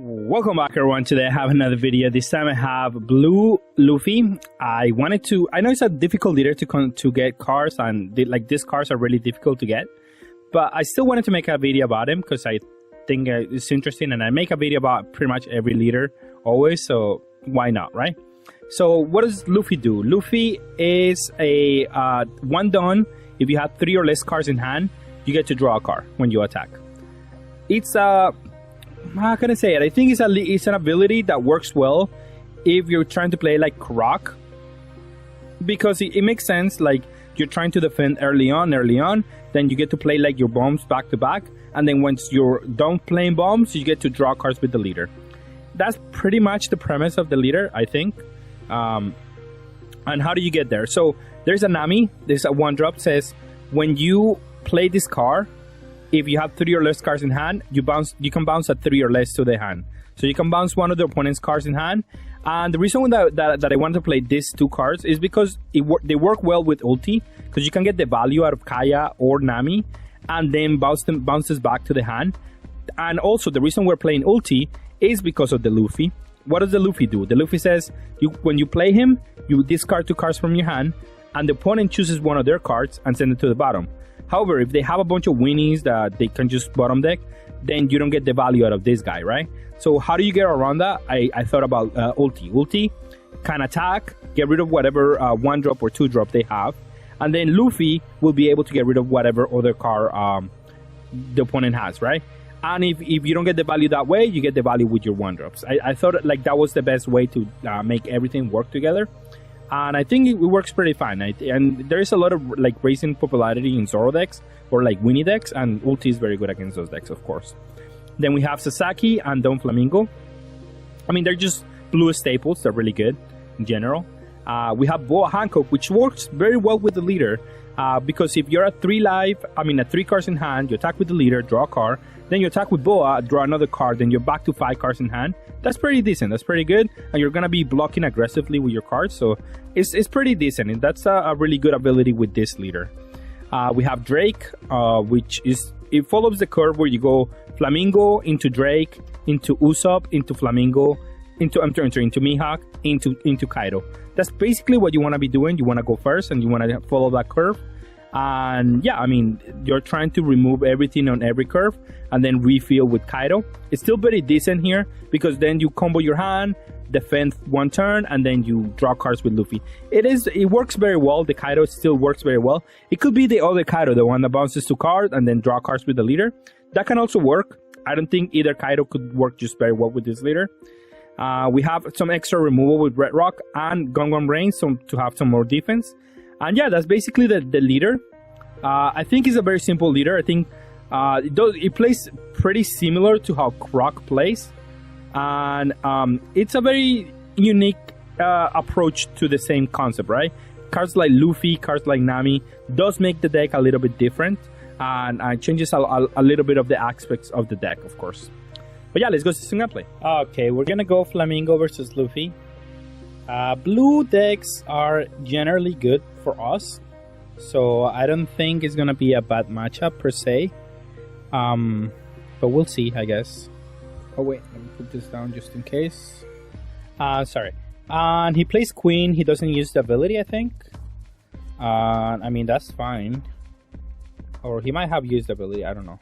Welcome back, everyone. Today I have another video. This time I have Blue Luffy. I know it's a difficult leader to get cars, and these cars are really difficult to get, but I still wanted to make a video about him because I think it's interesting, and I make a video about pretty much every leader always, so why not, right? So what does Luffy do? Luffy is a one done. If you have 3 or less cards in hand, you get to draw a card when you attack. It's how can I say it? I think it's an ability that works well if you're trying to play like Croc, because it makes sense. Like, you're trying to defend early on, then you get to play like your bombs back to back, and then once you're done playing bombs, you get to draw cards with the leader. That's pretty much the premise of the leader, I think. And how do you get there? So there's a Nami. There's a 1-drop says when you play this card, if you have 3 or less cards in hand, you can bounce a 3 or less to the hand. So you can bounce one of the opponent's cards in hand. And the reason that I wanted to play these 2 cards is because they work well with ulti, because you can get the value out of Kaya or Nami and then bounces back to the hand. And also the reason we're playing ulti is because of the Luffy. What does the Luffy do? The Luffy says when you play him, you discard 2 cards from your hand, and the opponent chooses one of their cards and send it to the bottom. However, if they have a bunch of winnies that they can just bottom deck, then you don't get the value out of this guy, right? So how do you get around that? I thought about ulti. Ulti can attack, get rid of whatever 1-drop or 2-drop they have, and then Luffy will be able to get rid of whatever other card the opponent has, right? And if you don't get the value that way, you get the value with your 1-drops. I thought like that was the best way to make everything work together. And I think it works pretty fine. And there is a lot of like racing popularity in Zoro decks or like Winnie decks, and ulti is very good against those decks, of course. Then we have Sasaki and Don Flamingo. I mean, they're just blue staples. They're really good in general. We have Boa Hancock, which works very well with the leader, because if you're at 3 cards in hand, you attack with the leader, draw a card, then you attack with Boa, draw another card, then you're back to 5 cards in hand. That's pretty decent. That's pretty good, and you're gonna be blocking aggressively with your cards, so it's pretty decent. And that's a really good ability with this leader. We have Drake, which it follows the curve where you go Flamingo into Drake, into Usopp, into Flamingo, into Mihawk, into Kaido. That's basically what you want to be doing. You want to go first, and you want to follow that curve. And yeah, I mean, you're trying to remove everything on every curve and then refill with Kaido. It's still very decent here because then you combo your hand, defend 1 turn, and then you draw cards with Luffy. It works very well. The Kaido still works very well. It could be the other Kaido, the one that bounces 2 cards and then draw cards with the leader. That can also work. I don't think either Kaido could work just very well with this leader. We have some extra removal with Red Rock and Gongon Rain to have some more defense. And yeah, that's basically the leader. I think it's a very simple leader. I think it plays pretty similar to how Croc plays. And it's a very unique approach to the same concept, right? Cards like Luffy, cards like Nami does make the deck a little bit different. And changes a little bit of the aspects of the deck, of course. But yeah, let's go to single play. Okay, we're gonna go Flamingo versus Luffy. Blue decks are generally good for us, so I don't think it's gonna be a bad matchup per se. But we'll see, I guess. Oh wait, let me put this down just in case. Sorry. And he plays Queen. He doesn't use the ability, I think. I mean, that's fine. Or he might have used the ability, I don't know.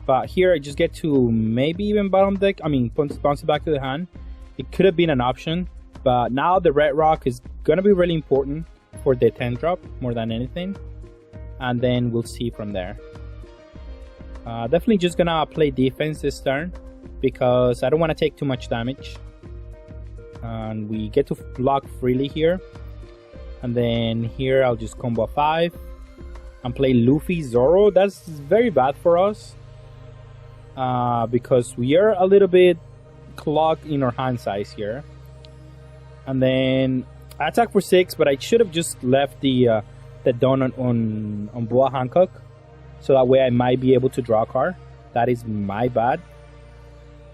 But here I just get to maybe even bottom deck. I mean, bounce it back to the hand. It could have been an option. But now the Red Rock is going to be really important for the 10-drop more than anything. And then we'll see from there. Definitely just going to play defense this turn, because I don't want to take too much damage. And we get to block freely here. And then here I'll just combo 5. And play Luffy Zoro. That's very bad for us. Because we are a little bit clogged in our hand size here. And then I attack for 6, but I should have just left the Dawn on Boa Hancock, so that way I might be able to draw a card. That is my bad.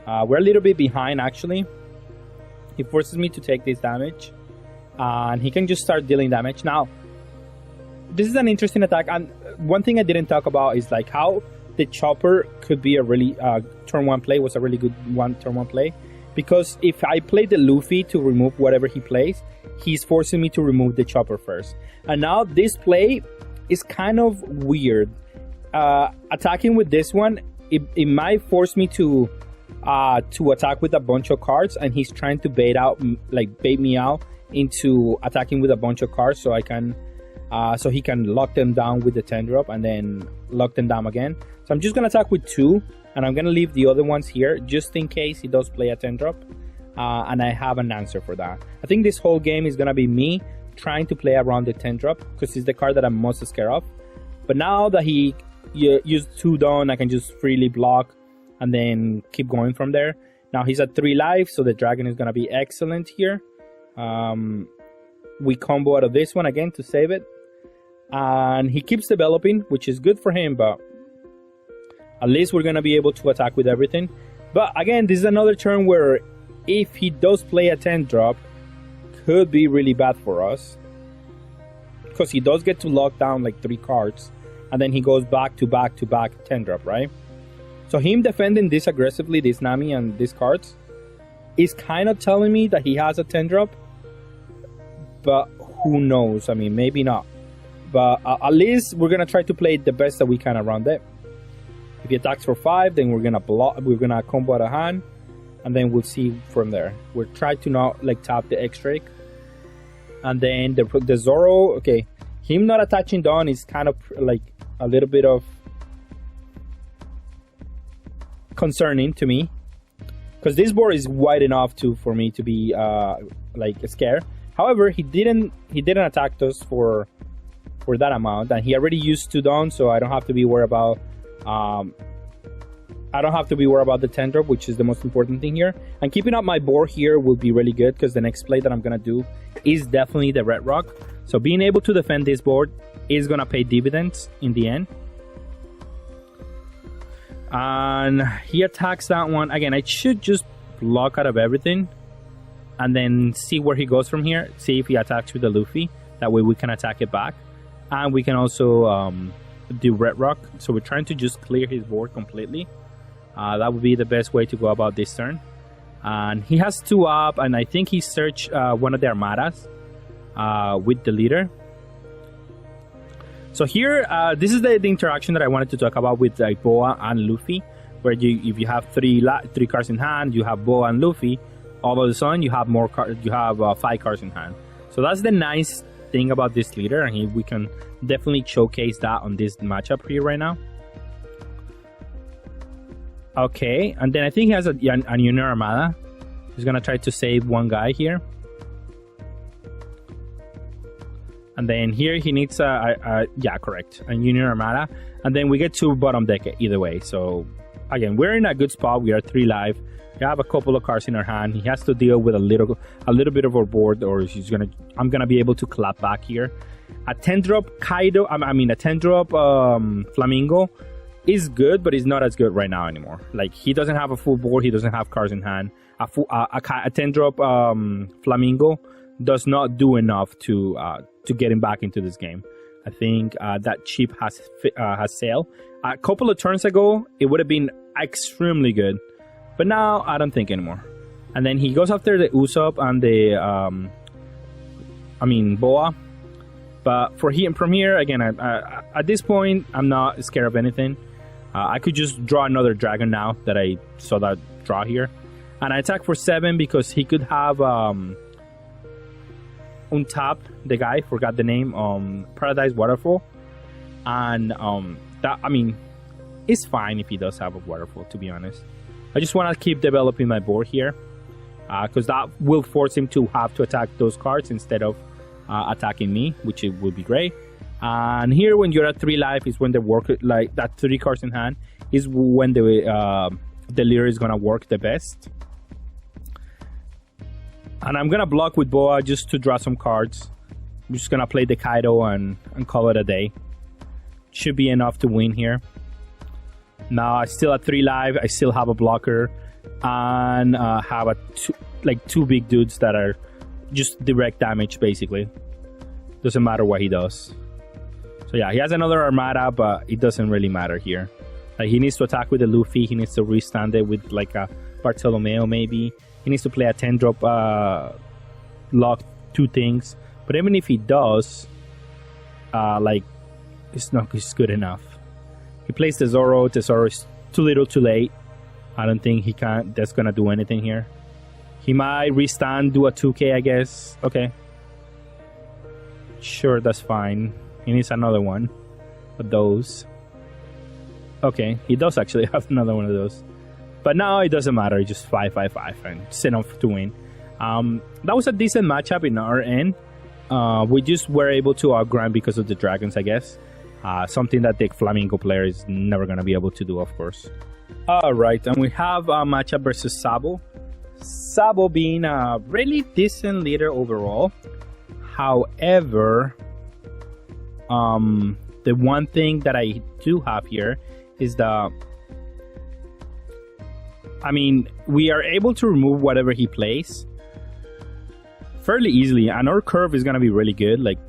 We're a little bit behind actually. He forces me to take this damage, and he can just start dealing damage. Now, this is an interesting attack, and one thing I didn't talk about is like how the chopper could be a really turn 1 play, was a really good turn 1 play. Because if I play the Luffy to remove whatever he plays, he's forcing me to remove the chopper first. And now this play is kind of weird. Attacking with this one, it might force me to attack with a bunch of cards, and he's trying to bait me out into attacking with a bunch of cards, so I can so he can lock them down with the 10 drop and then lock them down again. So I'm just gonna attack with 2, and I'm gonna leave the other ones here just in case he does play a 10 drop, and I have an answer for that. I think this whole game is gonna be me trying to play around the 10 drop because it's the card that I'm most scared of. But now that he used 2 down, I can just freely block and then keep going from there. Now he's at 3 life, so the dragon is gonna be excellent here. We combo out of this one again to save it, and he keeps developing, which is good for him, but at least we're gonna be able to attack with everything. But again, this is another turn where if he does play a 10 drop, could be really bad for us, because he does get to lock down like 3 cards, and then he goes back to back 10 drop, right? So him defending this aggressively, this Nami and these cards, is kind of telling me that he has a 10 drop, but who knows? I mean, maybe not. But at least we're gonna try to play the best that we can around it. If he attacks for 5, then we're gonna combo out of hand, and then we'll see from there. We'll try to not like tap the X-Drake, and then the Zoro. Okay, him not attaching down is kind of like a little bit of concerning to me, because this board is wide enough for me to be like scared. However, he didn't attack us for that amount, and he already used 2 down, so I don't have to be worried about the 10 drop, which is the most important thing here. And keeping up my board here will be really good, because the next play that I'm gonna do is definitely the Red Rock. So being able to defend this board is gonna pay dividends in the end. And he attacks that one again. I should just block out of everything and then see where he goes from here. See if he attacks with the Luffy. That way we can attack it back, and we can also do Red Rock. So we're trying to just clear his board completely. That would be the best way to go about this turn. And he has 2 up, and I think he searched one of the armadas with the leader. So here, this is the interaction that I wanted to talk about with like Boa and Luffy, where if you have 3 cards in hand, you have Boa and Luffy, all of a sudden you have more cards. You have 5 cards in hand. So that's the nice thing about this leader, and we can definitely showcase that on this matchup here right now. Okay, and then I think he has a Junior Armada. He's gonna try to save one guy here. And then here he needs yeah, correct, a Junior Armada. And then we get to bottom deck either way. So again, we're in a good spot. We are 3 life. We have a couple of cards in our hand. He has to deal with a little bit of our board, or I'm gonna be able to clap back here. A 10 drop Kaido, a 10 drop Flamingo is good, but it's not as good right now anymore. Like, he doesn't have a full board. He doesn't have cards in hand. A 10 drop Flamingo does not do enough to get him back into this game. I think that chip has sailed. A couple of turns ago, it would have been extremely good, but now I don't think anymore. And then he goes after the Usopp and the Boa. But from here again, at this point, I'm not scared of anything. I could just draw another dragon now that I saw that draw here, and I attack for 7 because he could have untap the guy, forgot the name, Paradise Waterfall, and it's fine if he does have a waterfall, to be honest. I just want to keep developing my board here, because that will force him to have to attack those cards instead of attacking me, which it would be great. And here, when you're at 3 life, is when the work, like that 3 cards in hand, is when the leader is gonna work the best. And I'm gonna block with Boa just to draw some cards. I'm just gonna play the Kaido and call it a day. Should be enough to win here. Now I still at 3 life. I still have a blocker, and have two big dudes that are just direct damage, basically. Doesn't matter what he does. So yeah, he has another Armada, but it doesn't really matter here. Like, he needs to attack with the Luffy. He needs to restand it with like a Bartolomeo maybe. He needs to play a 10-drop lock 2 things. But even if he does, like, it's not just good enough. He plays the Zoro. The Zoro is too little too late. I don't think that's gonna do anything here. He might restand, do a 2k, I guess. Okay. Sure, that's fine. He needs another one of those. Okay, he does actually have another one of those. But now it doesn't matter. It's just 5-5-5 and it's enough to win. That was a decent matchup in our end. We just were able to outgrind because of the dragons, I guess. Something that the Flamingo player is never going to be able to do, of course. Alright, and we have a matchup versus Sabo. Sabo being a really decent leader overall. However, the one thing that I do have here is we are able to remove whatever he plays fairly easily, and our curve is going to be really good. Like,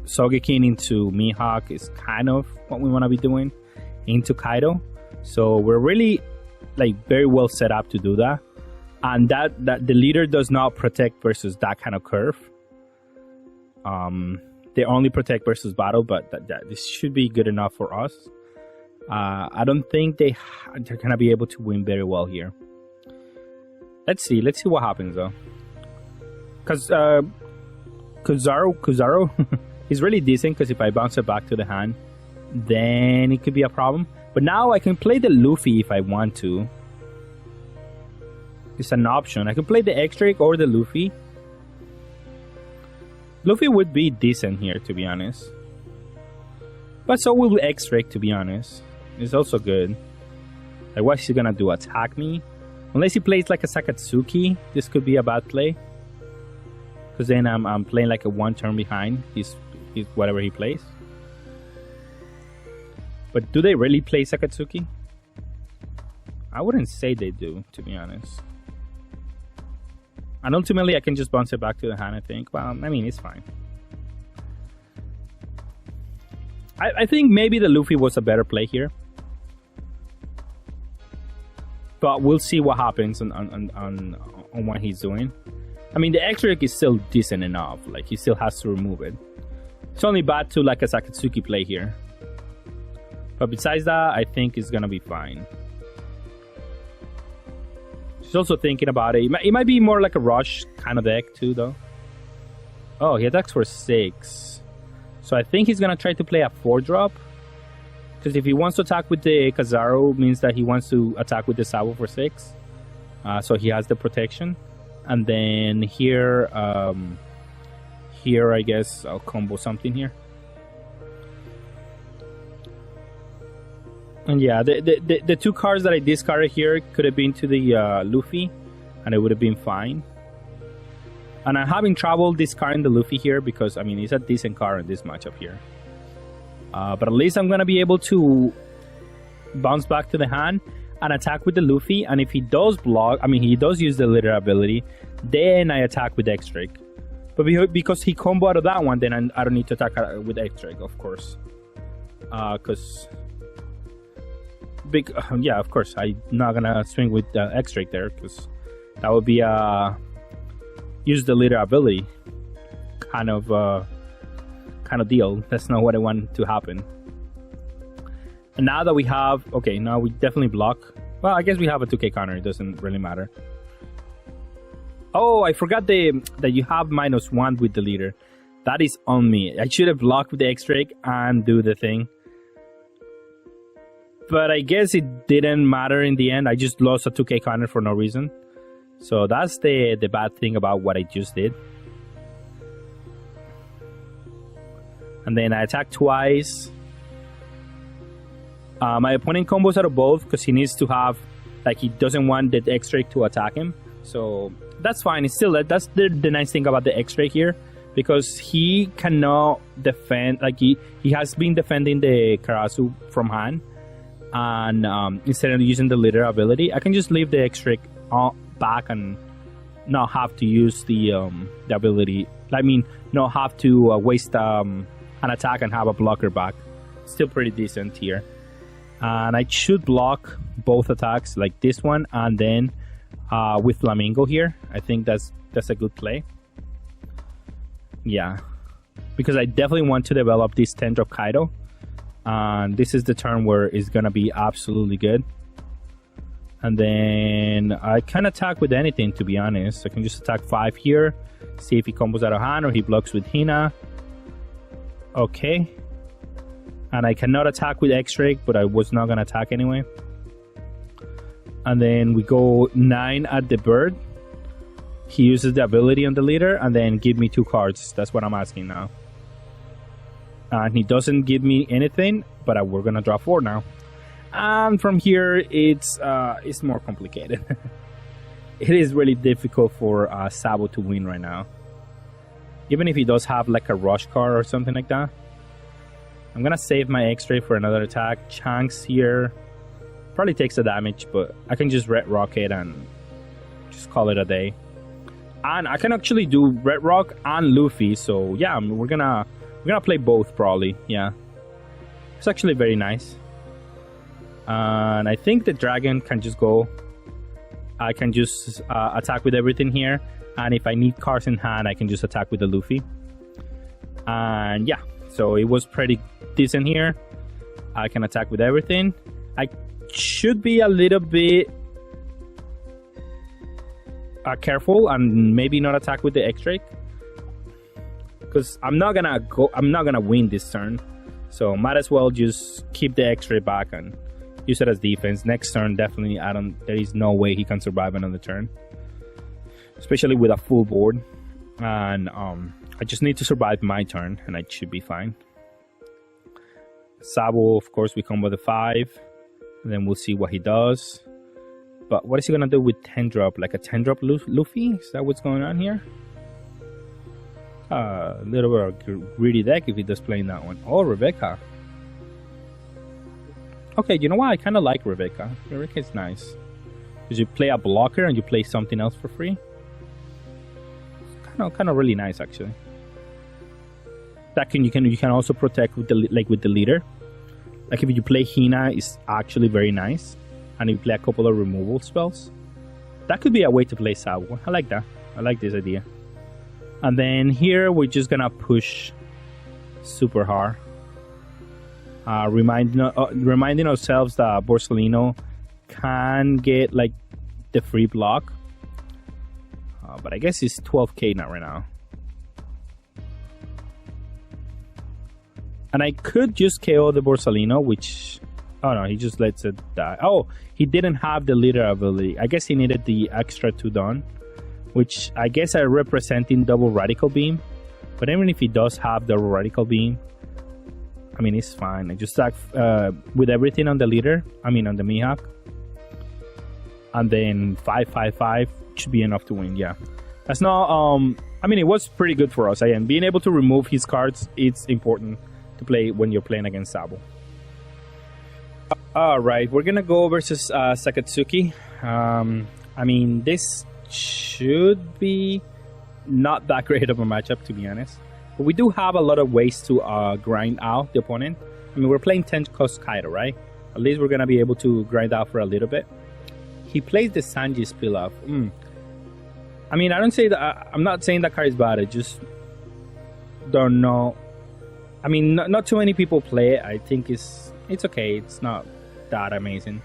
Sogeking into Mihawk is kind of what we want to be doing into Kaido. So we're really, like, very well set up to do that. And that the leader does not protect versus that kind of curve. They only protect versus battle, but this should be good enough for us. I don't think they're gonna be able to win very well here. Let's see what happens though. Cause Kuzaro is really decent. Because if I bounce it back to the hand, then it could be a problem. But now I can play the Luffy if I want to. It's an option. I can play the X-Drake or the Luffy. Luffy would be decent here, to be honest. But so will X-Drake, to be honest. It's also good. Like, what's he gonna do? Attack me? Unless he plays like a Sakatsuki, this could be a bad play. Because then I'm playing like a 1 turn behind his whatever he plays. But do they really play Sakatsuki? I wouldn't say they do, to be honest. And ultimately, I can just bounce it back to the hand, I think. Well, I mean, it's fine. I think maybe the Luffy was a better play here. But we'll see what happens on what he's doing. I mean, the X-Drake is still decent enough. Like, he still has to remove it. It's only bad to, like, a Sakatsuki play here. But besides that, I think it's going to be fine. She's also thinking about it. It might be more like a rush kind of deck too, though. Oh, he attacks for 6. So I think he's going to try to play a 4-drop. Because if he wants to attack with the Kizaru, means that he wants to attack with the Sabo for 6. So he has the protection. And then here, I guess I'll combo something here. And yeah, the 2 cards that I discarded here could have been to the Luffy, and it would have been fine. And I'm having trouble discarding the Luffy here because, I mean, it's a decent card in this matchup here. But at least I'm going to be able to bounce back to the hand and attack with the Luffy. And if he does block, I mean, he does use the leader ability, then I attack with X-Drake. But because he combo out of that one, then I don't need to attack with X-Drake, of course. Because... yeah, of course, I'm not gonna swing with X-Drake there because that would be use the leader ability kind of deal. That's not what I want to happen. And now that we have, okay, now we definitely block. Well, I guess we have a 2k counter. It doesn't really matter. Oh, I forgot that you have -1 with the leader. That is on me. I should have blocked with the X-Drake and do the thing. But I guess it didn't matter in the end. I just lost a 2k counter for no reason. So that's the bad thing about what I just did. And then I attack twice. My opponent combos out of both because he needs to have, like, he doesn't want the X-Drake to attack him. So that's fine. It's still, that's the nice thing about the X-Drake here. Because he cannot defend, like he has been defending the Karasu from hand. And instead of using the leader ability, I can just leave the X-Drake back and not have to use the ability. I mean, not have to waste an attack and have a blocker back. Still pretty decent here. And I should block both attacks, like this one, and then with Flamingo here. I think that's a good play. Yeah, because I definitely want to develop this 10-drop Kaido. And this is the turn where it's gonna be absolutely good. And then I can attack with anything, to be honest. I can just attack 5 here, see if he combos out of hand or he blocks with Hina. Okay. And I cannot attack with X-Ray, but I was not gonna attack anyway. And then we go 9 at the bird. He uses the ability on the leader and then give me 2 cards. That's what I'm asking now. And he doesn't give me anything, but we're gonna draw 4 now. And from here, it's more complicated. It is really difficult for Sabo to win right now. Even if he does have like a rush card or something like that. I'm gonna save my X-Ray for another attack. Shanks here probably takes the damage, but I can just Red Rocket and just call it a day. And I can actually do Red Rock and Luffy, so yeah, we're gonna play both probably. Yeah, it's actually very nice. And I think the dragon can just go. I can just attack with everything here, and if I need cards in hand, I can just attack with the Luffy. And yeah, so it was pretty decent here. I can attack with everything. I should be a little bit careful and maybe not attack with the X-Ray, because I'm not gonna win this turn. So might as well just keep the X-Ray back and use it as defense. Next turn, definitely, there is no way he can survive another turn, especially with a full board. And I just need to survive my turn, and I should be fine. Sabo, of course, we combo the 5, and then we'll see what he does. But what is he gonna do with 10-drop? Like a 10-drop Luffy? Is that what's going on here? A little bit of a greedy deck if he does playing that one. Oh, Rebecca. Okay, you know what? I kind of like Rebecca. Rebecca is nice. Because you play a blocker and you play something else for free. Kind of really nice, actually. That you can also protect with the leader. Like if you play Hina, it's actually very nice. And you play a couple of removal spells. That could be a way to play Sabo. I like that. I like this idea. And then here we're just gonna push super hard. Reminding ourselves that Borsalino can get like the free block. But I guess it's 12k now right now. And I could just KO the Borsalino, which... Oh no, he just lets it die. Oh, he didn't have the leader ability. I guess he needed the extra 2 Dawn, which I guess are representing double Radical Beam. But even if he does have double Radical Beam, I mean, it's fine. I just attack with everything on the leader. I mean, on the Mihawk. And then 5/5/5 should be enough to win, yeah. That's not... I mean, it was pretty good for us. Again, being able to remove his cards, it's important to play when you're playing against Sabo. Alright, we're gonna go versus Sakatsuki. I mean, this should be not that great of a matchup, to be honest. But we do have a lot of ways to grind out the opponent. I mean, we're playing 10-cost Kaido, right? At least we're gonna be able to grind out for a little bit. He plays the Sanji spill off. I mean, I don't say that. I'm not saying that card is bad. I just don't know. I mean, not too many people play it. I think it's okay. It's not that amazing.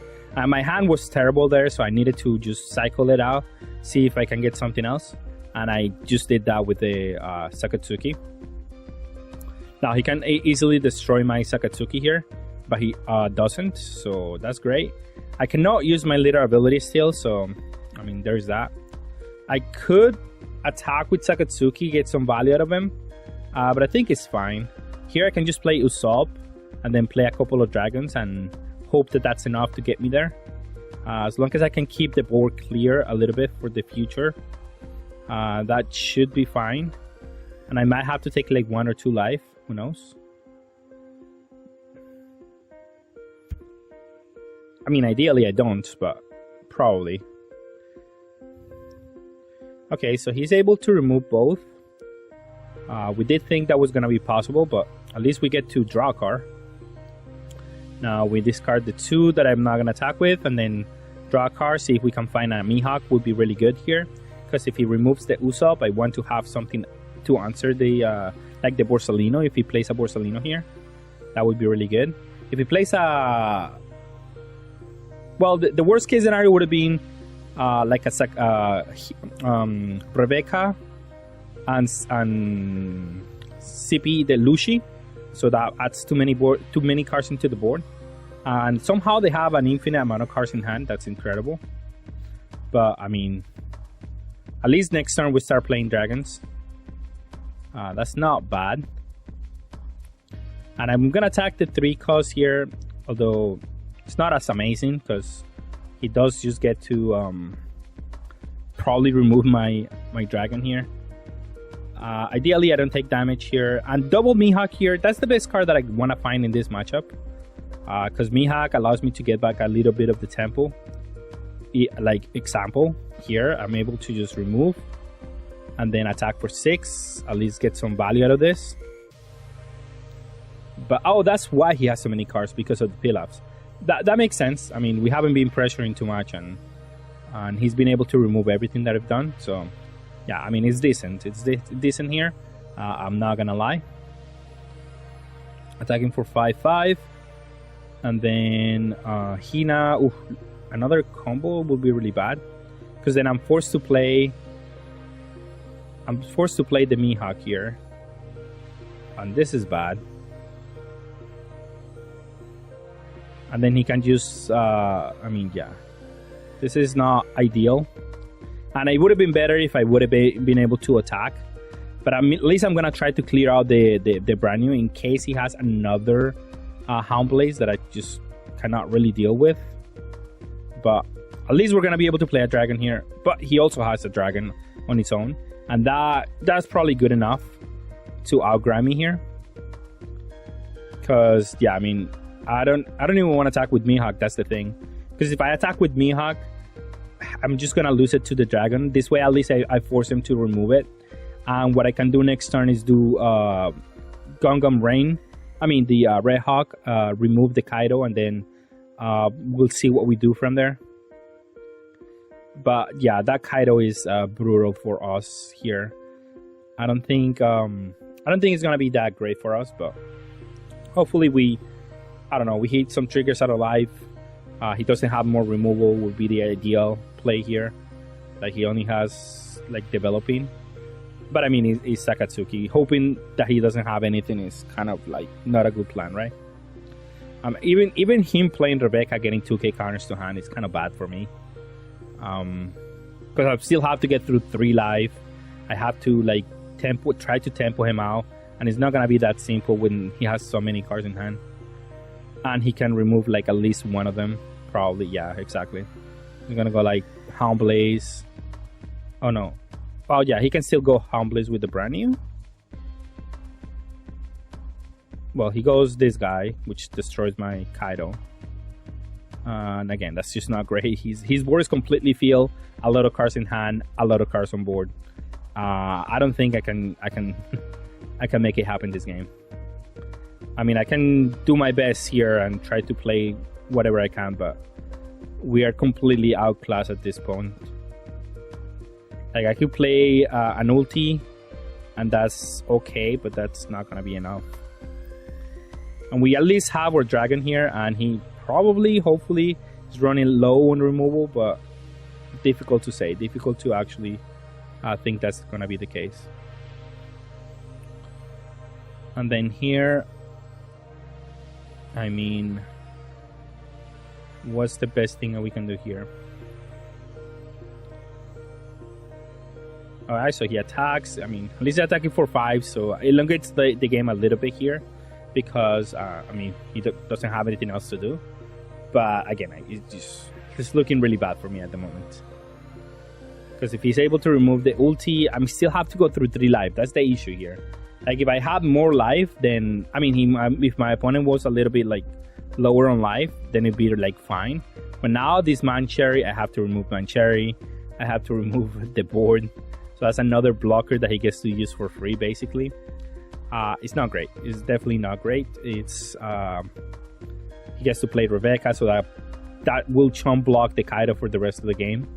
My hand was terrible there, so I needed to just cycle it out, see if I can get something else. And I just did that with the Sakatsuki. Now, he can easily destroy my Sakatsuki here, but he doesn't, so that's great. I cannot use my leader ability still, so, I mean, there's that. I could attack with Sakatsuki, get some value out of him, but I think it's fine. Here I can just play Usopp, and then play a couple of dragons, and hope that that's enough to get me there. As long as I can keep the board clear a little bit for the future, that should be fine. And I might have to take like 1 or 2 life, who knows. I mean, ideally I don't, but probably. Okay, so he's able to remove both. We did think that was going to be possible, but at least we get to draw a card. Now we discard the 2 that I'm not gonna attack with, and then draw a card. See if we can find a Mihawk. Would be really good here, because if he removes the Usopp, I want to have something to answer the like the Borsalino. If he plays a Borsalino here, that would be really good. If he plays a well, the worst case scenario would have been like a Rebecca and CP the Luffy, so that adds too many cards into the board. And somehow they have an infinite amount of cards in hand. That's incredible. But I mean, at least next turn we start playing dragons. That's not bad. And I'm gonna attack the 3 cost here, although it's not as amazing because he does just get to probably remove my dragon here. Ideally, I don't take damage here. And double Mihawk here, that's the best card that I want to find in this matchup. Because Mihawk allows me to get back a little bit of the tempo. Like, example, here, I'm able to just remove. And then attack for 6. At least get some value out of this. But, oh, that's why he has so many cards, because of the pill-ups. That makes sense. I mean, we haven't been pressuring too much. And he's been able to remove everything that I've done. So, yeah, I mean, it's decent. It's decent here. I'm not gonna lie. Attacking for 5/5. And then Hina. Ooh, another combo would be really bad. Because then I'm forced to play the Mihawk here. And this is bad. And then he can just, I mean, yeah. This is not ideal. And it would have been better if I would have been able to attack. But at least I'm going to try to clear out the brand new in case he has another Hound Blaze that I just cannot really deal with. But at least we're going to be able to play a dragon here. But he also has a dragon on its own. And that's probably good enough to outgrab me here. Because, yeah, I mean, I don't even want to attack with Mihawk. That's the thing. Because if I attack with Mihawk, I'm just going to lose it to the dragon. This way, at least I force him to remove it. And what I can do next turn is do Gungam Rain. I mean, the Red Hawk, remove the Kaido, and then we'll see what we do from there. But yeah, that Kaido is brutal for us here. I don't think it's going to be that great for us, but hopefully we hit some triggers out of life. He doesn't have more removal, would be the ideal play here. Like, he only has, like, developing. But I mean, he's Sakatsuki. Hoping that he doesn't have anything is kind of, like, not a good plan, right? Even him playing Rebecca getting 2k counters to hand is kind of bad for me. Because I still have to get through 3 life. I have to, like, try to tempo him out. And it's not going to be that simple when he has so many cards in hand. And he can remove, like, at least one of them. Probably, yeah, exactly. He's gonna go, like, Hound Blaze. Oh, no. Oh, yeah, he can still go Hound Blaze with the brand new. Well, he goes this guy, which destroys my Kaido. And again, that's just not great. His board is completely filled. A lot of cards in hand, a lot of cards on board. I don't think I can make it happen this game. I mean, I can do my best here and try to play whatever I can, but we are completely outclassed at this point. Like, I could play an ulti, and that's okay, but that's not gonna be enough. And we at least have our dragon here, and he probably, hopefully, is running low on removal, but difficult to say. Difficult to actually think that's gonna be the case. And then here, I mean, what's the best thing that we can do here? Alright, so he attacks. I mean, at least he's attacking for 5, so it elongates the game a little bit here. Because, I mean, he doesn't have anything else to do. But again, it's looking really bad for me at the moment. Because if he's able to remove the ulti, I still have to go through 3 life. That's the issue here. Like, if I had more life, then, I mean, if my opponent was a little bit, like, lower on life, then it'd be, like, fine. But now, this Mancherry, I have to remove Mancherry. I have to remove the board. So that's another blocker that he gets to use for free, basically. It's not great. It's definitely not great. It's he gets to play Rebecca, so that will chump block the Kaido for the rest of the game.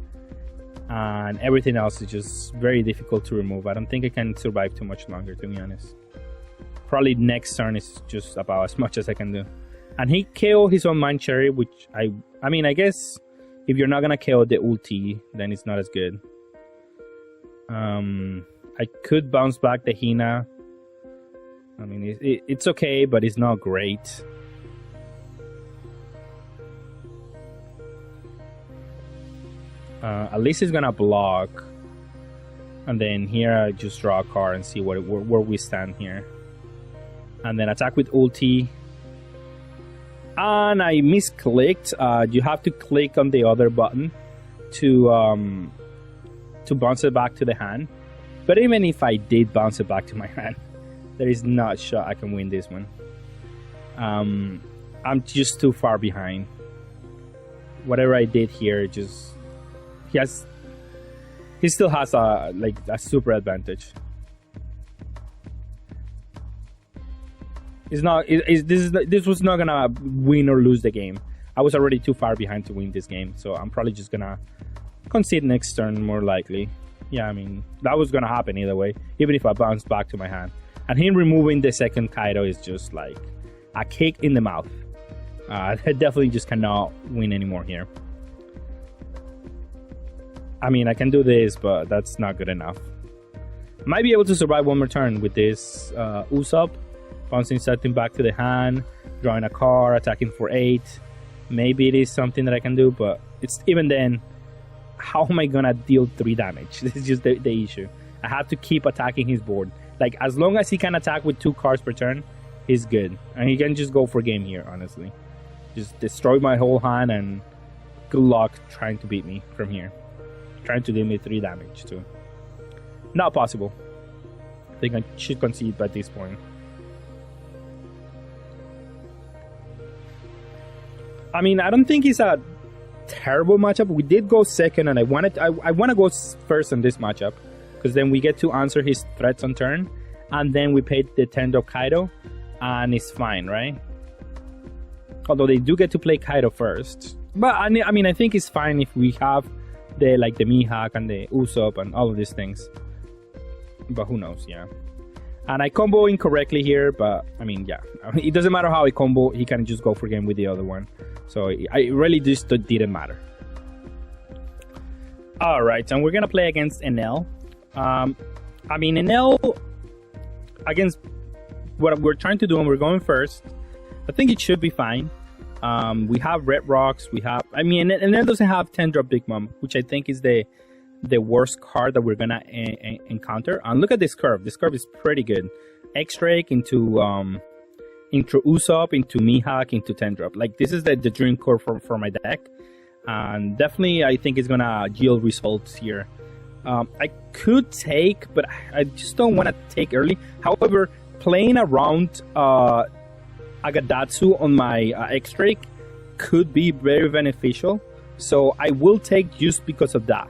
And everything else is just very difficult to remove. I don't think I can survive too much longer, to be honest. Probably next turn is just about as much as I can do. And he killed his own Mind Cherry, which I mean, I guess if you're not gonna kill the ulti, then it's not as good. I could bounce back the Hina. I mean, it's okay, but it's not great. At least it's gonna block. And then here I just draw a card and see where we stand here. And then attack with ulti. And I misclicked. You have to click on the other button to bounce it back to the hand. But even if I did bounce it back to my hand, there is not a shot I can win this one. I'm just too far behind. Whatever I did here, just he still has a super advantage. This was not gonna win or lose the game. I was already too far behind to win this game, so I'm probably just gonna concede next turn, more likely. Yeah, I mean, that was gonna happen either way, even if I bounce back to my hand. And him removing the second Kaido is just like a kick in the mouth. I definitely just cannot win anymore here. I mean, I can do this, but that's not good enough. Might be able to survive one more turn with this Usopp. Bouncing something back to the hand, drawing a card, attacking for 8. Maybe it is something that I can do, but it's even then, how am I gonna deal 3 damage? This is just the issue. I have to keep attacking his board. Like, as long as he can attack with 2 cards per turn, he's good. And he can just go for game here, honestly. Just destroy my whole hand and good luck trying to beat me from here. Trying to deal me 3 damage too. Not possible. I think I should concede by this point. I mean, I don't think it's a terrible matchup. We did go second, and I want to go first in this matchup, because then we get to answer his threats on turn, and then we pay the 10-drop Kaido, and it's fine, right? Although they do get to play Kaido first, but I mean, I think it's fine if we have the Mihawk and the Usopp and all of these things. But who knows? Yeah. And I combo incorrectly here, but I mean, yeah, it doesn't matter how I combo, he can just go for game with the other one. So I really just didn't matter. Alright, and we're gonna play against Enel. I mean, Enel, against what we're trying to do, and we're going first, I think it should be fine. We have Red Rocks, I mean, Enel doesn't have 10-drop Big Mom, which I think is the worst card that we're gonna encounter. And look at this curve. This curve is pretty good. X-Drake into Usopp, into Mihawk, into 10-drop. Like, this is the dream curve for my deck. And definitely, I think it's gonna yield results here. I could take, but I just don't want to take early. However, playing around Agadatsu on my X-Drake could be very beneficial. So I will take just because of that.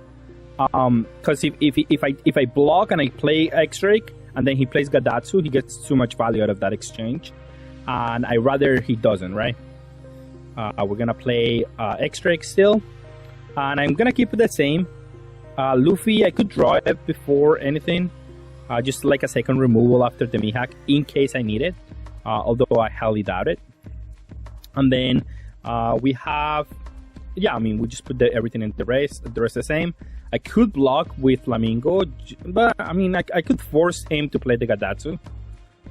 Because if I block and I play X-Drake and then he plays Gadatsu, he gets too much value out of that exchange, and I rather he doesn't, right? We're gonna play X-Drake still, and I'm gonna keep it the same. Luffy, I could draw it before anything, just like a second removal after the Mihawk in case I need it, although I highly doubt it. And then we have, yeah, I mean, we just put everything in the rest the same. I could block with Flamingo, but I mean, I could force him to play the Gadatsu,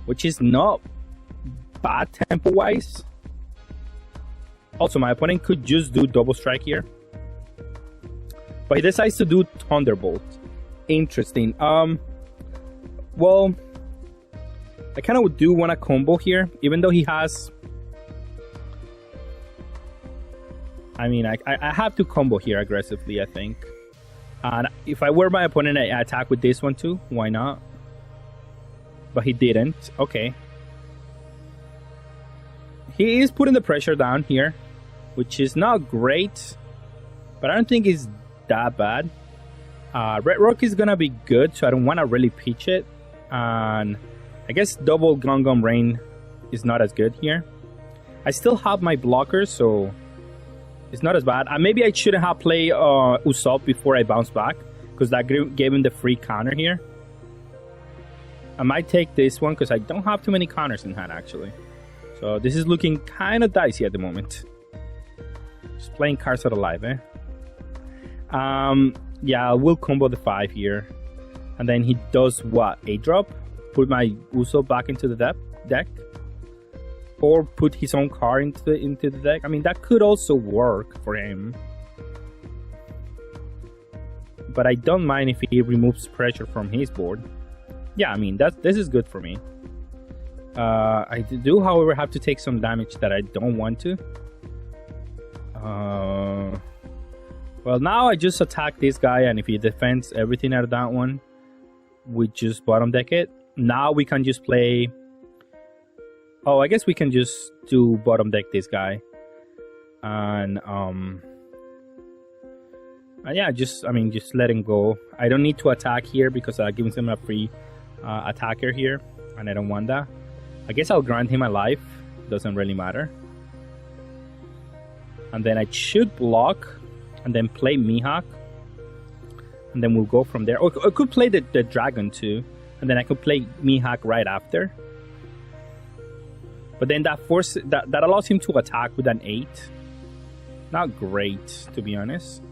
which is not bad tempo-wise. Also, my opponent could just do double strike here, but he decides to do Thunderbolt. Interesting. Well, I kind of do want a combo here, even though he has. I mean, I have to combo here aggressively, I think. And if I were my opponent, I attack with this one too. Why not? But he didn't. Okay. He is putting the pressure down here, which is not great, but I don't think it's that bad. Red Rock is gonna be good, so I don't want to really pitch it. And I guess double Gum Rain is not as good here. I still have my blockers, so it's not as bad. Maybe I shouldn't have played Usopp before I bounce back, because that gave him the free counter here. I might take this one because I don't have too many counters in hand, actually. So this is looking kind of dicey at the moment. Just playing cards out of life, eh? Yeah, we'll combo the 5 here. And then he does what? A drop? Put my Usopp back into the deck? Or put his own card into the deck? I mean, that could also work for him. But I don't mind if he removes pressure from his board. Yeah, I mean, this is good for me. I do, however, have to take some damage that I don't want to. Well, now I just attack this guy, and if he defends everything out of that one, we just bottom deck it. Now we can just play... Oh, I guess we can just do bottom deck this guy. And, yeah, just let him go. I don't need to attack here because that gives him a free attacker here, and I don't want that. I guess I'll grant him a life. Doesn't really matter. And then I should block, and then play Mihawk, and then we'll go from there. Or I could play the dragon too, and then I could play Mihawk right after. But then that allows him to attack with an 8. Not great, to be honest.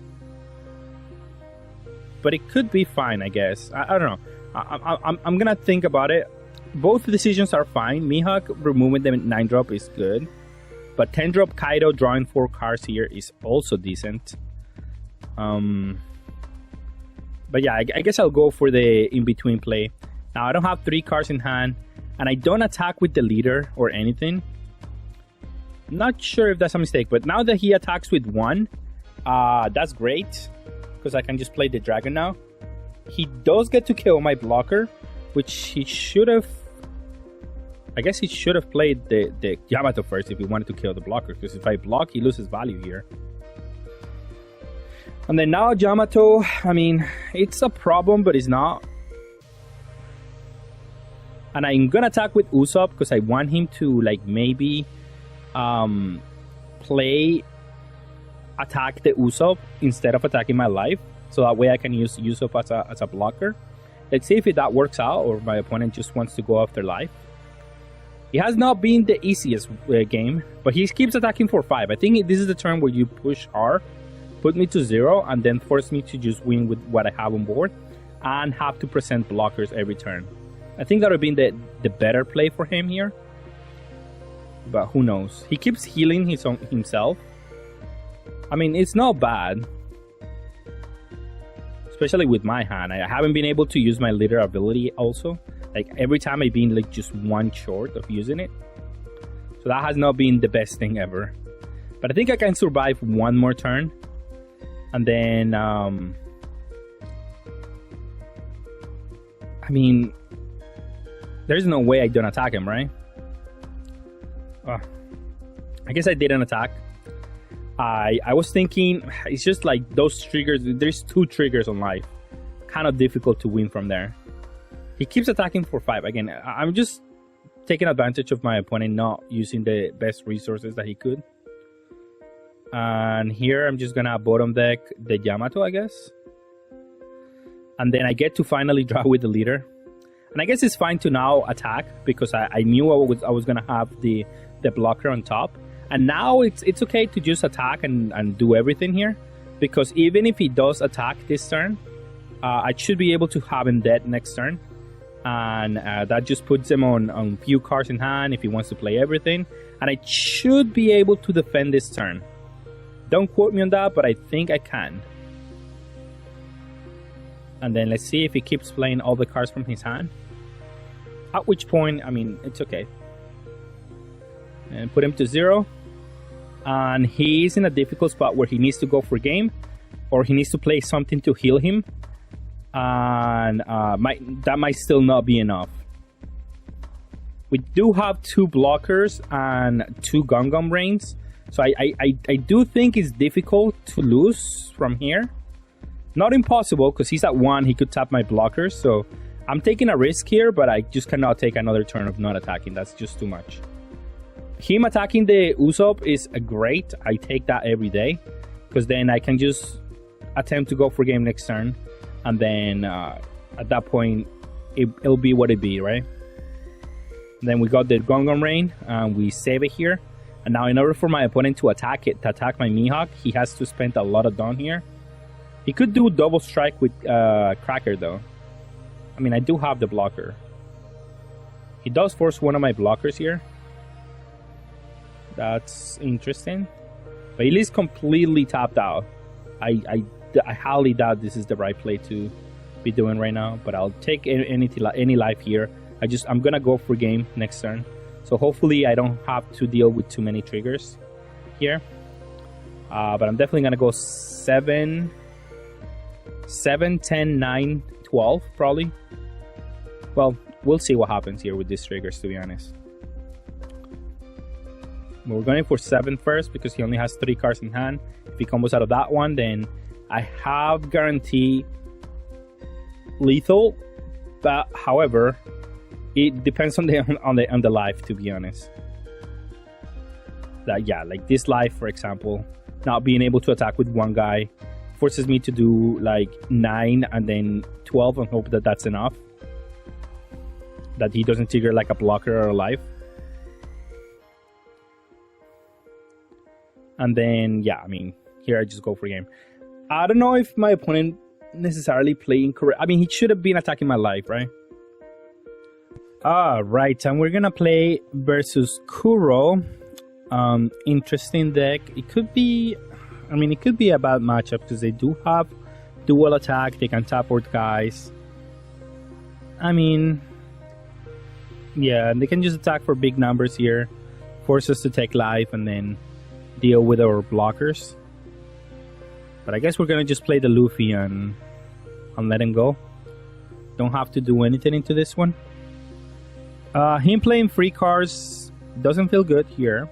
But it could be fine, I guess. I don't know. I'm gonna think about it. Both decisions are fine. Mihawk removing the 9-drop is good. But 10-drop Kaido drawing 4 cards here is also decent. But yeah, I guess I'll go for the in-between play. Now, I don't have 3 cards in hand. And I don't attack with the leader or anything. Not sure if that's a mistake. But now that he attacks with 1, that's great. Because I can just play the dragon now. He does get to kill my blocker, which he should have... I guess he should have played the Yamato first if he wanted to kill the blocker. Because if I block, he loses value here. And then now Yamato, I mean, it's a problem, but it's not. And I'm gonna attack with Usopp because I want him to, like, maybe attack the Usopp instead of attacking my life. So that way I can use Usopp as a blocker. Let's see if that works out, or my opponent just wants to go after life. It has not been the easiest game, but he keeps attacking for 5. I think this is the turn where you push hard, put me to 0, and then force me to just win with what I have on board, and have to present blockers every turn. I think that would have been the better play for him here. But who knows? He keeps healing himself. I mean, it's not bad. Especially with my hand. I haven't been able to use my leader ability also. Like, every time I've been like just 1 short of using it. So that has not been the best thing ever. But I think I can survive 1 more turn. And then... I mean... There's no way I don't attack him, right? I guess I didn't attack. I was thinking, it's just like those triggers. There's 2 triggers on life. Kind of difficult to win from there. He keeps attacking for 5. Again, I'm just taking advantage of my opponent not using the best resources that he could. And here I'm just gonna bottom deck the Yamato, I guess. And then I get to finally draw with the leader. And I guess it's fine to now attack because I knew I was gonna have the blocker on top. And now it's okay to just attack and do everything here. Because even if he does attack this turn, I should be able to have him dead next turn. And that just puts him on few cards in hand if he wants to play everything. And I should be able to defend this turn. Don't quote me on that, but I think I can. And then let's see if he keeps playing all the cards from his hand. At which point, I mean, it's okay. And put him to 0. And he's in a difficult spot where he needs to go for game. Or he needs to play something to heal him. And that might still not be enough. We do have 2 blockers and 2 Gum Rains. So I do think it's difficult to lose from here. Not impossible, because he's at 1. He could tap my blockers. So I'm taking a risk here, but I just cannot take another turn of not attacking. That's just too much. him attacking the Usopp is great. I take that every day, because then I can just attempt to go for game next turn, and then at that point it'll be what it be, right? Then we got the Gongon Rain, and we save it here. And now in order for my opponent to attack my Mihawk, he has to spend a lot of Dawn here. He could do double strike with Cracker though. I mean, I do have the blocker. He does force one of my blockers here. That's interesting. But he is completely tapped out. I highly doubt this is the right play to be doing right now. But I'll take any life here. I'm gonna go for game next turn. So hopefully I don't have to deal with too many triggers here. But I'm definitely gonna go 7, 10, 9, 12 probably. Well, we'll see what happens here with these triggers, to be honest. We're going for 7 first because he only has 3 cards in hand. If he combos out of that one, then I have guarantee lethal. But however, it depends on the life, to be honest. Like this life, for example, not being able to attack with one guy forces me to do like 9 and then 12 and hope that that's enough. That he doesn't trigger like a blocker or a life. And then, yeah, I mean, here I just go for game. I don't know if my opponent necessarily played incorrect. I mean, he should have been attacking my life, right? Right, and we're gonna play versus Kuro. Interesting deck. It could be, I mean, it could be a bad matchup because they do have dual attack. They can tap board guys. I mean, yeah, they can just attack for big numbers here, force us to take life, and then deal with our blockers. But I guess we're gonna just play the Luffy and let him go. Don't have to do anything into this one. Him playing free cards doesn't feel good here,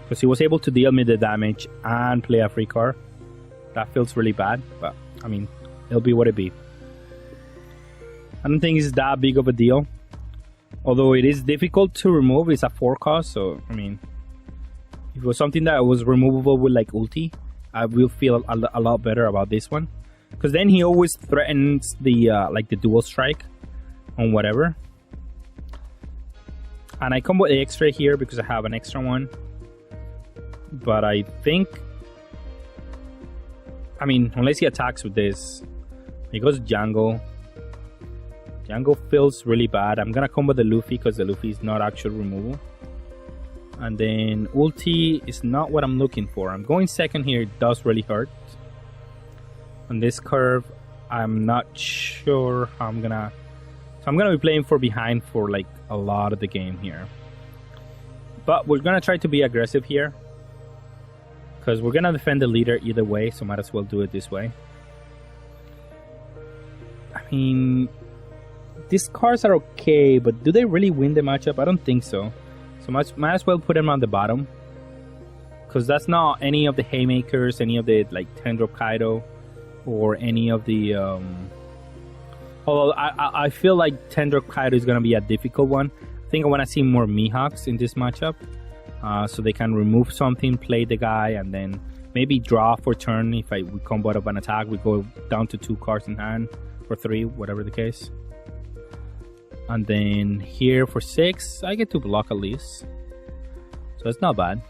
because he was able to deal me the damage and play a free card. That feels really bad, but I mean, it'll be what it be. I don't think it's that big of a deal. Although it is difficult to remove, it's a 4 cost, so I mean, if it was something that was removable with like ulti, I will feel a lot better about this one. Because then he always threatens the like the dual strike on whatever. And I combo the extra here because I have an extra one. But I think, I mean, unless he attacks with this, he goes Django. Django feels really bad. I'm gonna combo the Luffy because the Luffy is not actual removal. And then ulti is not what I'm looking for. I'm going second here. It does really hurt. On this curve, I'm not sure how I'm gonna... So I'm gonna be playing for behind for like a lot of the game here. But we're gonna try to be aggressive here, because we're gonna defend the leader either way, so might as well do it this way. I mean, these cards are okay, but do they really win the matchup? I don't think so. So might as well put them on the bottom, because that's not any of the haymakers, any of the like 10-drop Kaido, or any of the although I feel like 10-drop Kaido is gonna be a difficult one. I think I want to see more Mihawks in this matchup, so they can remove something, play the guy, and then maybe draw for turn. If we combo out of an attack, we go down to 2 cards in hand, or 3, whatever the case. And then here for 6, I get to block at least, so it's not bad.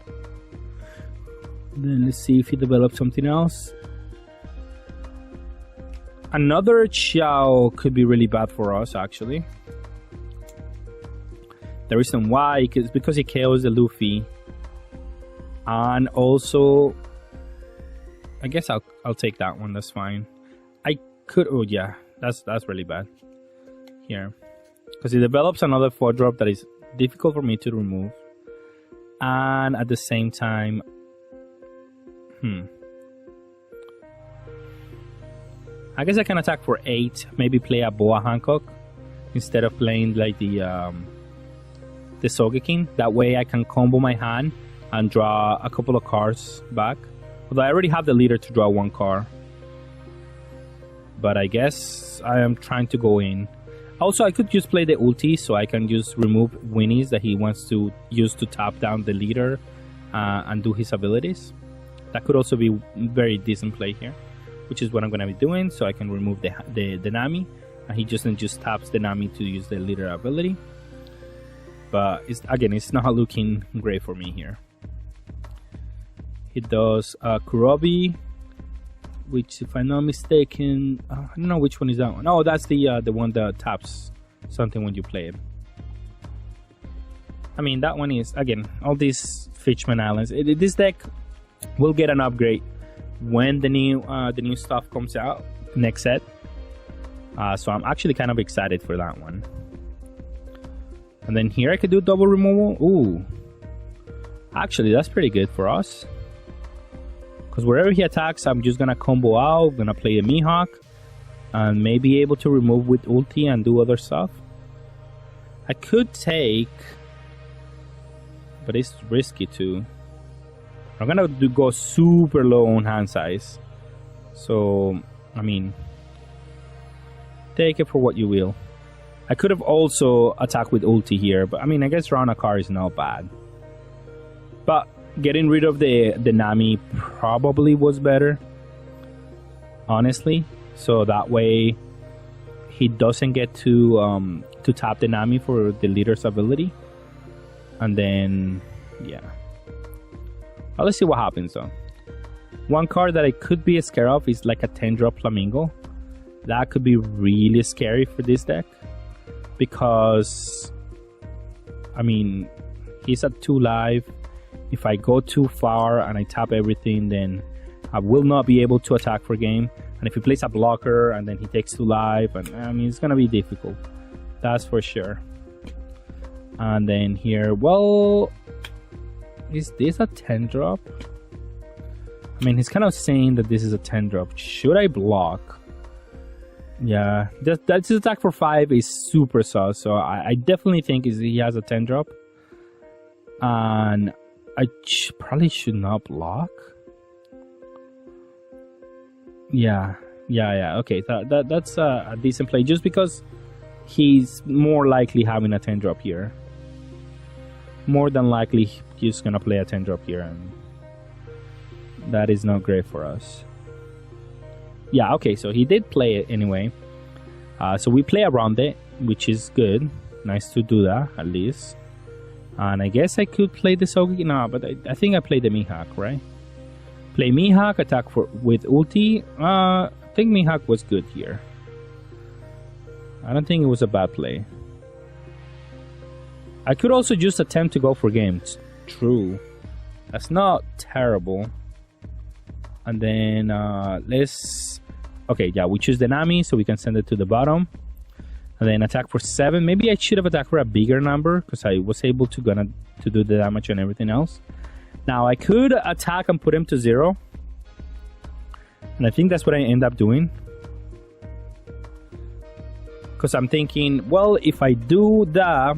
Then let's see if he develops something else. Another Xiao could be really bad for us, actually. The reason why is because he KOs the Luffy, and also, I guess I'll take that one. That's fine. I could. Oh yeah, that's really bad here, because he develops another 4-drop that is difficult for me to remove, and at the same time, I guess I can attack for 8, maybe play a Boa Hancock instead of playing like the Sogeking. That way I can combo my hand and draw a couple of cards back. Although I already have the leader to draw 1 card. But I guess I am trying to go in. Also, I could just play the ulti, so I can just remove Winnie's that he wants to use to tap down the leader and do his abilities. That could also be very decent play here, which is what I'm going to be doing. So I can remove the Nami, and he just taps the Nami to use the leader ability. But it's not looking great for me here. He does Kurobi, which, if I'm not mistaken, I don't know which one is that one. Oh, that's the one that taps something when you play it. I mean, that one is, again, all these Fishman Islands. This deck will get an upgrade when the new stuff comes out next set. So I'm actually kind of excited for that one. And then here I could do double removal. Ooh, actually that's pretty good for us. Because wherever he attacks, I'm just gonna combo out, gonna play a Mihawk, and maybe able to remove with ulti and do other stuff. I could take, but it's risky too. I'm gonna go super low on hand size. So, I mean, take it for what you will. I could have also attacked with ulti here, but I mean, I guess Ranakar is not bad. But getting rid of the Nami probably was better, honestly. So that way he doesn't get to tap the Nami for the leader's ability. And then, yeah. Well, let's see what happens though. One card that I could be scared of is like a 10-drop Flamingo. That could be really scary for this deck. Because, I mean, he's at 2 life. If I go too far and I tap everything, then I will not be able to attack for game. And if he plays a blocker and then he takes 2 life, and I mean, it's gonna be difficult. That's for sure. And then here, well, is this a 10-drop? I mean, he's kind of saying that this is a 10-drop. Should I block? Yeah, that's his attack for 5 is super sus. So I definitely think he has a 10-drop. And I probably should not block. Yeah. Okay, that's a decent play, just because he's more likely having a 10-drop here. More than likely, he's gonna play a 10-drop here, and that is not great for us. Yeah, okay, so he did play it anyway. So we play around it, which is good. Nice to do that, at least. And I guess I could play the Sogi. No, but I think I played the Mihawk, right? Play Mihawk, attack with ulti. I think Mihawk was good here. I don't think it was a bad play. I could also just attempt to go for games. True. That's not terrible. And then let's... Okay, yeah, we choose the Nami, so we can send it to the bottom. And then attack for 7. Maybe I should have attacked for a bigger number, because I was able to do the damage and everything else. Now, I could attack and put him to 0. And I think that's what I end up doing. Because I'm thinking, well, if I do that...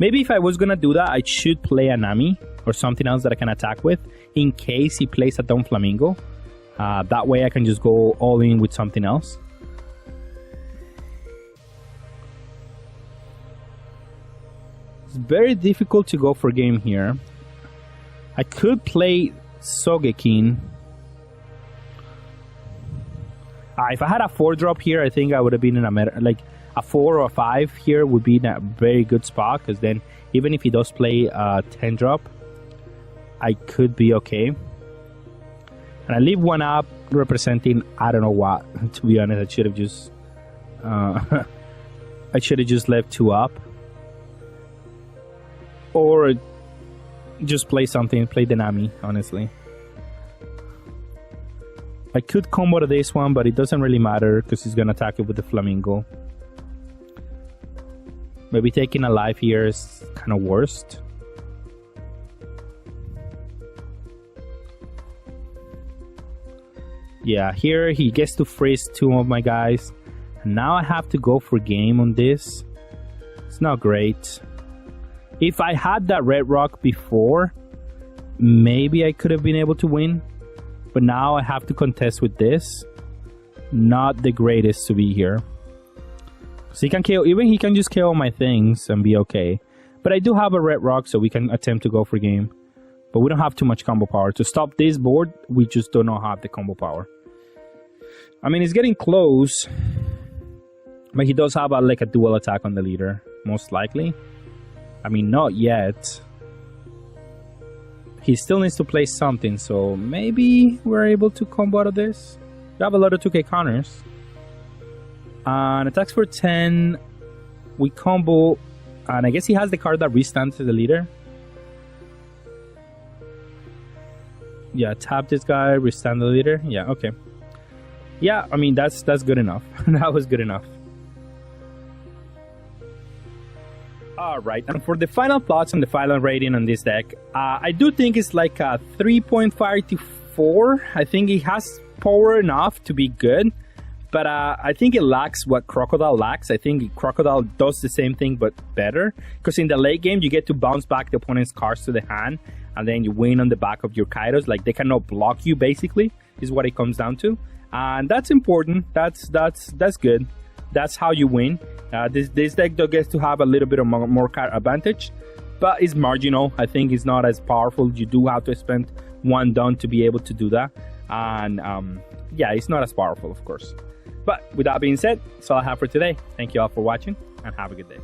Maybe if I was going to do that, I should play a Nami or something else that I can attack with, in case he plays a Don Flamingo. That way I can just go all in with something else. It's very difficult to go for game here. I could play Sogekin. If I had a 4-drop here, I think I would have been in a 4 or a 5 here would be in a very good spot, because then even if he does play a 10-drop, I could be okay. And I leave 1 up representing I don't know what. To be honest, I should have just left 2 up, or just play something, play the Nami. Honestly, I could combo to this one, but it doesn't really matter because he's gonna attack it with the Flamingo. Maybe taking a life here is kind of worst. Yeah, here he gets to freeze 2 of my guys. And now I have to go for game on this. It's not great. If I had that red rock before, maybe I could have been able to win. But now I have to contest with this. Not the greatest to be here. So he can kill, even he can just kill my things and be okay. But I do have a red rock, so we can attempt to go for game. But we don't have too much combo power. To stop this board, we just do not have the combo power. I mean, it's getting close. But he does have like a dual attack on the leader, most likely. I mean, not yet. He still needs to play something, so maybe we're able to combo out of this. We have a lot of 2k counters. And attacks for 10. We combo. And I guess he has the card that restands the leader. Yeah, tap this guy, restand the leader. Yeah, okay. Yeah, I mean, that's good enough. That was good enough. Alright, and for the final thoughts and the final rating on this deck, I do think it's like a 3.5 to 4. I think it has power enough to be good, but I think it lacks what Crocodile lacks. I think Crocodile does the same thing but better, because in the late game you get to bounce back the opponent's cards to the hand, and then you win on the back of your Kaidos. Like, they cannot block you, basically, is what it comes down to, and that's important. That's good. That's how you win. This deck though gets to have a little bit of more card advantage, but it's marginal. I think it's not as powerful. You do have to spend one Don to be able to do that, and yeah, it's not as powerful, of course. But with that being said, that's all I have for today. Thank you all for watching, and have a good day.